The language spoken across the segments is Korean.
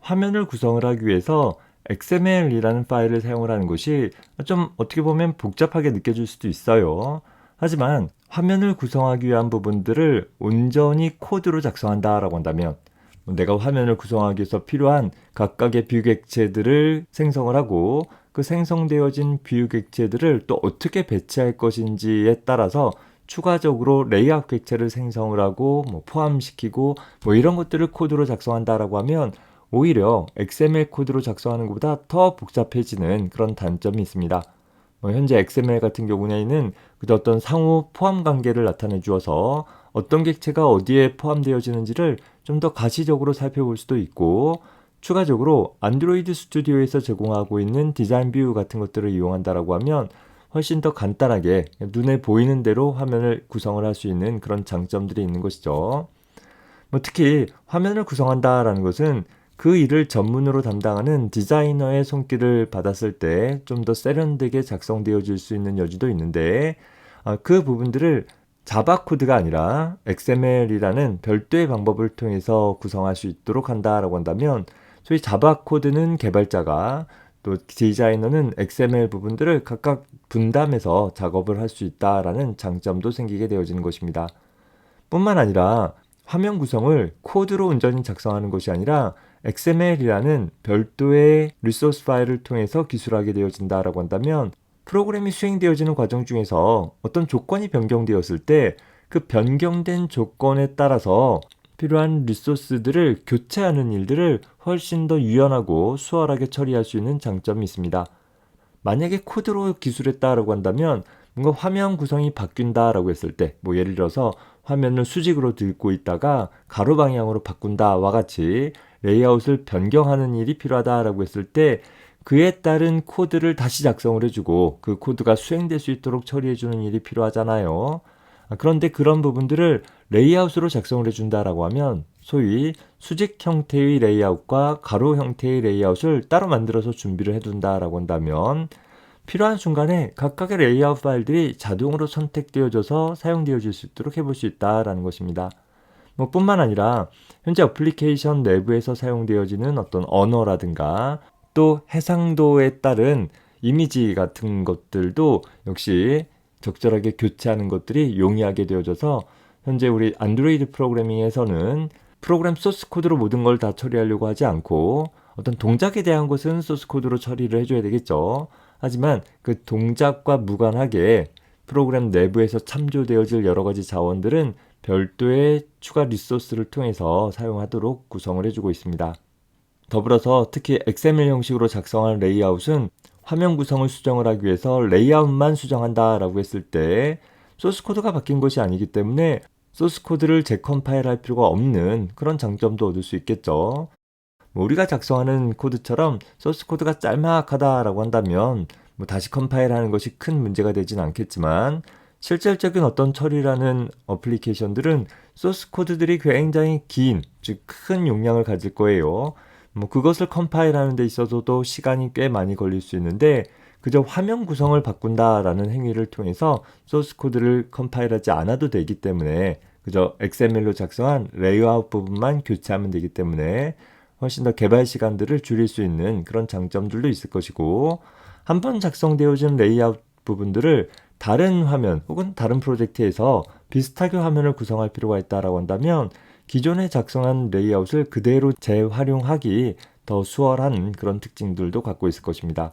화면을 구성을 하기 위해서 XML이라는 파일을 사용을 하는 것이 좀 어떻게 보면 복잡하게 느껴질 수도 있어요. 하지만 화면을 구성하기 위한 부분들을 온전히 코드로 작성한다라고 한다면 내가 화면을 구성하기 위해서 필요한 각각의 뷰 객체들을 생성을 하고 그 생성되어진 뷰 객체들을 또 어떻게 배치할 것인지에 따라서 추가적으로 레이아웃 객체를 생성을 하고 포함시키고 이런 것들을 코드로 작성한다라고 하면 오히려 XML 코드로 작성하는 것보다 더 복잡해지는 그런 단점이 있습니다. 현재 XML 같은 경우에는 그저 어떤 상호 포함 관계를 나타내 주어서 어떤 객체가 어디에 포함되어지는지를 좀 더 가시적으로 살펴볼 수도 있고, 추가적으로 안드로이드 스튜디오에서 제공하고 있는 디자인 뷰 같은 것들을 이용한다라고 하면 훨씬 더 간단하게 눈에 보이는 대로 화면을 구성을 할 수 있는 그런 장점들이 있는 것이죠. 특히 화면을 구성한다라는 것은 그 일을 전문으로 담당하는 디자이너의 손길을 받았을 때 좀 더 세련되게 작성되어질 수 있는 여지도 있는데, 그 부분들을 자바 코드가 아니라 XML이라는 별도의 방법을 통해서 구성할 수 있도록 한다라고 한다면, 소위 자바 코드는 개발자가, 또 디자이너는 XML 부분들을 각각 분담해서 작업을 할 수 있다라는 장점도 생기게 되어지는 것입니다. 뿐만 아니라 화면 구성을 코드로 온전히 작성하는 것이 아니라 XML이라는 별도의 리소스 파일을 통해서 기술하게 되어진다라고 한다면, 프로그램이 수행되어지는 과정 중에서 어떤 조건이 변경되었을 때 그 변경된 조건에 따라서 필요한 리소스들을 교체하는 일들을 훨씬 더 유연하고 수월하게 처리할 수 있는 장점이 있습니다. 만약에 코드로 기술했다라고 한다면 뭔가 화면 구성이 바뀐다라고 했을 때, 예를 들어서 화면을 수직으로 들고 있다가 가로 방향으로 바꾼다와 같이 레이아웃을 변경하는 일이 필요하다라고 했을 때 그에 따른 코드를 다시 작성을 해주고 그 코드가 수행될 수 있도록 처리해주는 일이 필요하잖아요. 그런데 그런 부분들을 레이아웃으로 작성을 해준다라고 하면 소위 수직 형태의 레이아웃과 가로 형태의 레이아웃을 따로 만들어서 준비를 해둔다라고 한다면 필요한 순간에 각각의 레이아웃 파일들이 자동으로 선택되어져서 사용되어질 수 있도록 해볼 수 있다라는 것입니다. 뿐만 아니라 현재 어플리케이션 내부에서 사용되어지는 어떤 언어라든가 또 해상도에 따른 이미지 같은 것들도 역시 적절하게 교체하는 것들이 용이하게 되어져서 현재 우리 안드로이드 프로그래밍에서는 프로그램 소스 코드로 모든 걸 다 처리하려고 하지 않고 어떤 동작에 대한 것은 소스 코드로 처리를 해줘야 되겠죠. 하지만 그 동작과 무관하게 프로그램 내부에서 참조되어질 여러 가지 자원들은 별도의 추가 리소스를 통해서 사용하도록 구성을 해주고 있습니다. 더불어서 특히 XML 형식으로 작성한 레이아웃은 화면 구성을 수정을 하기 위해서 레이아웃만 수정한다라고 했을 때 소스 코드가 바뀐 것이 아니기 때문에 소스 코드를 재컴파일할 필요가 없는 그런 장점도 얻을 수 있겠죠. 우리가 작성하는 코드처럼 소스 코드가 짤막하다라고 한다면 다시 컴파일하는 것이 큰 문제가 되진 않겠지만, 실질적인 어떤 처리라는 어플리케이션들은 소스 코드들이 굉장히 긴, 즉 큰 용량을 가질 거예요. 그것을 컴파일하는 데 있어서도 시간이 꽤 많이 걸릴 수 있는데, 그저 화면 구성을 바꾼다라는 행위를 통해서 소스 코드를 컴파일하지 않아도 되기 때문에 그저 XML로 작성한 레이아웃 부분만 교체하면 되기 때문에 훨씬 더 개발 시간들을 줄일 수 있는 그런 장점들도 있을 것이고, 한번 작성되어진 레이아웃 부분들을 다른 화면 혹은 다른 프로젝트에서 비슷하게 화면을 구성할 필요가 있다고 한다면 기존에 작성한 레이아웃을 그대로 재활용하기 더 수월한 그런 특징들도 갖고 있을 것입니다.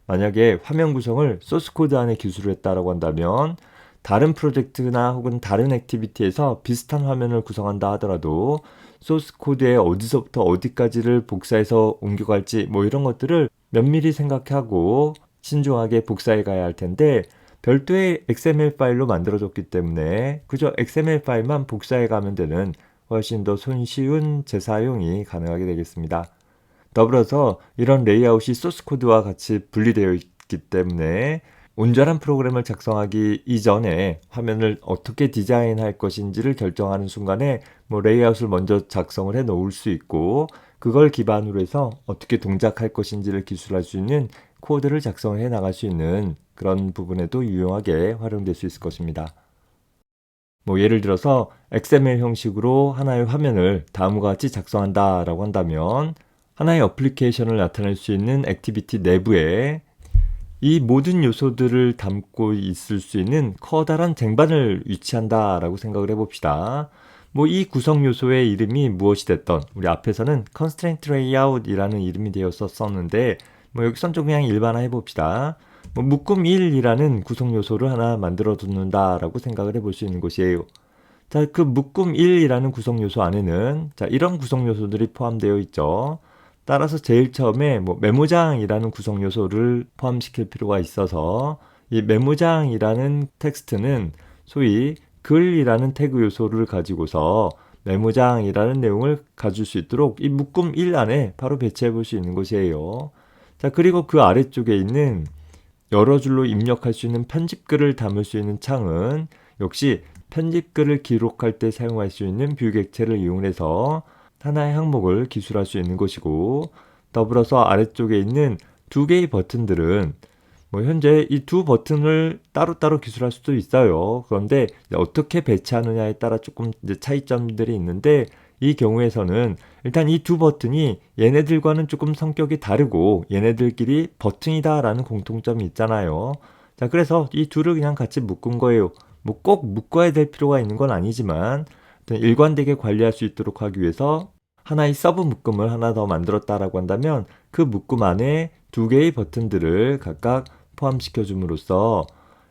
만약에 화면 구성을 소스 코드 안에 기술을 했다고 한다면 다른 프로젝트나 혹은 다른 액티비티에서 비슷한 화면을 구성한다 하더라도 소스 코드에 어디서부터 어디까지를 복사해서 옮겨갈지 이런 것들을 면밀히 생각하고 신중하게 복사해 가야 할 텐데, 별도의 XML 파일로 만들어졌기 때문에 그저 XML 파일만 복사해 가면 되는 훨씬 더 손쉬운 재사용이 가능하게 되겠습니다. 더불어서 이런 레이아웃이 소스 코드와 같이 분리되어 있기 때문에 온전한 프로그램을 작성하기 이전에 화면을 어떻게 디자인할 것인지를 결정하는 순간에 레이아웃을 먼저 작성을 해 놓을 수 있고, 그걸 기반으로 해서 어떻게 동작할 것인지를 기술할 수 있는 코드를 작성해 나갈 수 있는 그런 부분에도 유용하게 활용될 수 있을 것입니다. 예를 들어서 XML 형식으로 하나의 화면을 다음과 같이 작성한다라고 한다면, 하나의 어플리케이션을 나타낼 수 있는 액티비티 내부에 이 모든 요소들을 담고 있을 수 있는 커다란 쟁반을 위치한다라고 생각을 해봅시다. 뭐 이 구성 요소의 이름이 무엇이 됐던 우리 앞에서는 constraint layout이라는 이름이 되었었는데 뭐 여기선 좀 그냥 일반화 해봅시다. 뭐 묶음 1이라는 구성 요소를 하나 만들어 두는다라고 생각을 해볼 수 있는 것이에요. 자, 그 묶음 1이라는 구성 요소 안에는 자, 이런 구성 요소들이 포함되어 있죠. 따라서 제일 처음에 뭐 메모장이라는 구성 요소를 포함시킬 필요가 있어서 이 메모장이라는 텍스트는 소위 글이라는 태그 요소를 가지고서 메모장이라는 내용을 가질 수 있도록 이 묶음 1 안에 바로 배치해 볼 수 있는 것이에요. 자, 그리고 그 아래쪽에 있는 여러 줄로 입력할 수 있는 편집글을 담을 수 있는 창은 역시 편집글을 기록할 때 사용할 수 있는 뷰 객체를 이용해서 하나의 항목을 기술할 수 있는 것이고, 더불어서 아래쪽에 있는 두 개의 버튼들은 뭐 현재 이 두 버튼을 따로따로 기술할 수도 있어요. 그런데 어떻게 배치하느냐에 따라 조금 이제 차이점들이 있는데, 이 경우에서는 일단 이 두 버튼이 얘네들과는 조금 성격이 다르고 얘네들끼리 버튼이다 라는 공통점이 있잖아요. 자, 그래서 이 둘을 그냥 같이 묶은 거예요. 뭐 꼭 묶어야 될 필요가 있는 건 아니지만 일관되게 관리할 수 있도록 하기 위해서 하나의 서브 묶음을 하나 더 만들었다라고 한다면 그 묶음 안에 두 개의 버튼들을 각각 포함시켜 줌으로써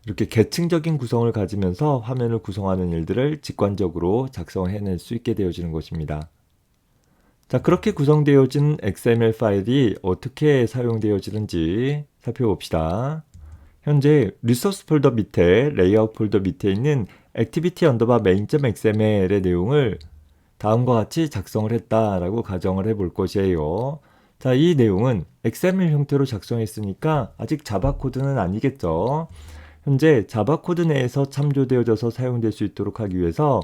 이렇게 계층적인 구성을 가지면서 화면을 구성하는 일들을 직관적으로 작성해낼 수 있게 되어지는 것입니다. 자, 그렇게 구성되어진 XML 파일이 어떻게 사용되어지는지 살펴봅시다. 현재 리소스 폴더 밑에 레이아웃 폴더 밑에 있는 activity underbar main.xml의 내용을 다음과 같이 작성을 했다라고 가정을 해볼 것이에요. 자, 이 내용은 XML 형태로 작성했으니까 아직 자바 코드는 아니겠죠. 현재 자바 코드 내에서 참조되어져서 사용될 수 있도록 하기 위해서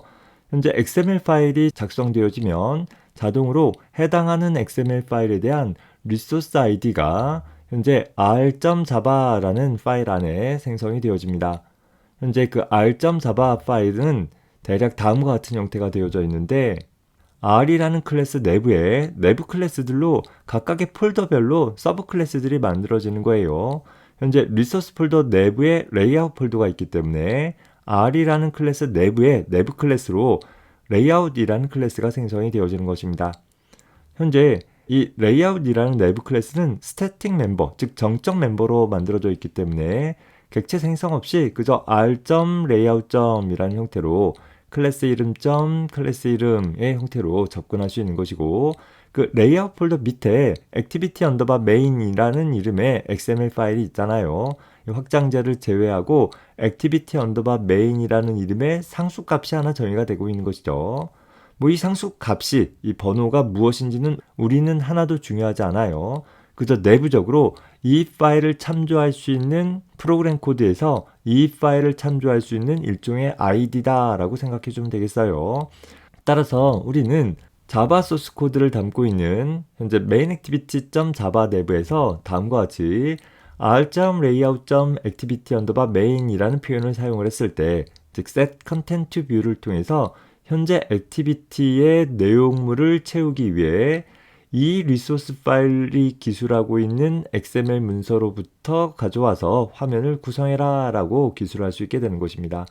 현재 XML 파일이 작성되어지면 자동으로 해당하는 XML 파일에 대한 리소스 아이디가 현재 r.java라는 파일 안에 생성이 되어집니다. 현재 그 r.java 파일은 대략 다음과 같은 형태가 되어져 있는데, R이라는 클래스 내부에 내부 클래스들로 각각의 폴더별로 서브 클래스들이 만들어지는 거예요. 현재 리소스 폴더 내부에 레이아웃 폴더가 있기 때문에 R이라는 클래스 내부에 내부 클래스로 레이아웃이라는 클래스가 생성이 되어지는 것입니다. 현재 이 레이아웃이라는 내부 클래스는 스태틱 멤버, 즉 정적 멤버로 만들어져 있기 때문에 객체 생성 없이 그저 r.layout.이라는 형태로 클래스 이름 클래스 이름의 형태로 접근할 수 있는 것이고, 그 레이아웃 폴더 밑에 activity underbar main이라는 이름의 XML 파일이 있잖아요. 이 확장자를 제외하고 activity underbar main이라는 이름의 상수값이 하나 정의가 되고 있는 것이죠. 뭐 이 상수값이 이 번호가 무엇인지는 우리는 하나도 중요하지 않아요. 그저 내부적으로 이 파일을 참조할 수 있는 프로그램 코드에서 이 파일을 참조할 수 있는 일종의 아이디다 라고 생각해 주면 되겠어요. 따라서 우리는 자바 소스 코드를 담고 있는 현재 main activity.java 내부에서 다음과 같이 r.layout.activity underbar main이라는 표현을 사용을 했을 때, 즉 set content to view를 통해서 현재 액티비티의 내용물을 채우기 위해 이 리소스 파일이 기술하고 있는 XML 문서로부터 가져와서 화면을 구성해라 라고 기술할 수 있게 되는 것입니다.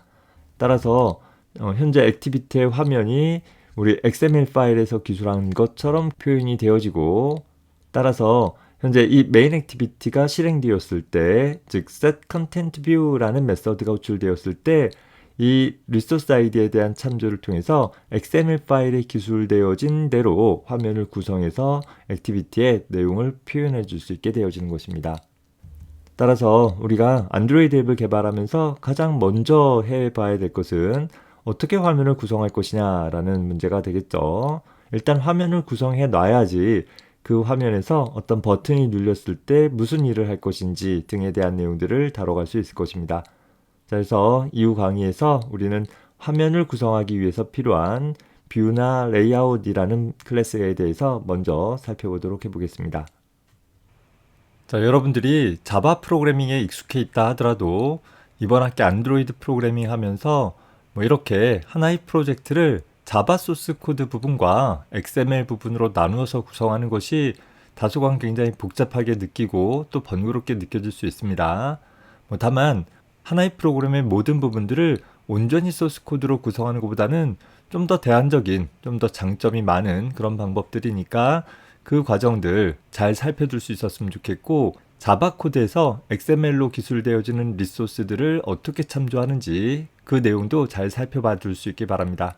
따라서 현재 액티비티의 화면이 우리 XML 파일에서 기술한 것처럼 표현이 되어지고, 따라서 현재 이 메인 액티비티가 실행되었을 때, 즉 set content view라는 메서드가 호출되었을 때 이 리소스 아이디에 대한 참조를 통해서 XML 파일에 기술되어진 대로 화면을 구성해서 액티비티의 내용을 표현해 줄 수 있게 되어지는 것입니다. 따라서 우리가 안드로이드 앱을 개발하면서 가장 먼저 해봐야 될 것은 어떻게 화면을 구성할 것이냐라는 문제가 되겠죠. 일단 화면을 구성해 놔야지 그 화면에서 어떤 버튼이 눌렸을 때 무슨 일을 할 것인지 등에 대한 내용들을 다뤄갈 수 있을 것입니다. 자, 그래서 이후 강의에서 우리는 화면을 구성하기 위해서 필요한 뷰나 레이아웃이라는 클래스에 대해서 먼저 살펴보도록 해보겠습니다. 자, 여러분들이 자바 프로그래밍에 익숙해 있다 하더라도 이번 학기 안드로이드 프로그래밍 하면서 뭐 이렇게 하나의 프로젝트를 자바 소스 코드 부분과 XML 부분으로 나누어서 구성하는 것이 다소간 굉장히 복잡하게 느끼고 또 번거롭게 느껴질 수 있습니다. 다만 하나의 프로그램의 모든 부분들을 온전히 소스 코드로 구성하는 것보다는 좀 더 대안적인, 좀 더 장점이 많은 그런 방법들이니까 그 과정들 잘 살펴둘 수 있었으면 좋겠고, 자바 코드에서 XML로 기술되어지는 리소스들을 어떻게 참조하는지 그 내용도 잘 살펴봐 줄 수 있기 바랍니다.